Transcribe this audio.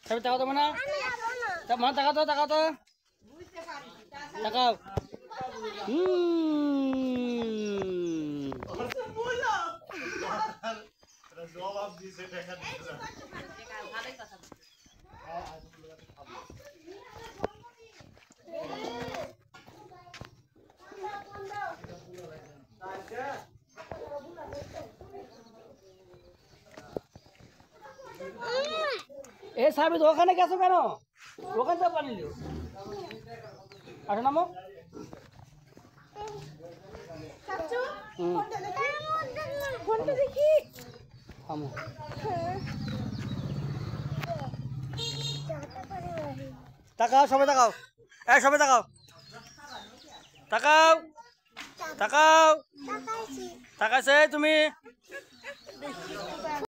Tapi tahu mana? Mana takau tuh, takau tuh. Takau. সাবিত ওখানে গেছো কেন? ওখান থেকে পানি লিও। আসো নামো। ফোনটা দেখি। থামো। তাকাও, সবাই তাকাও। এই সবাই তাকাও। তাকাও। তাকাও। তাকাইছে তুমি।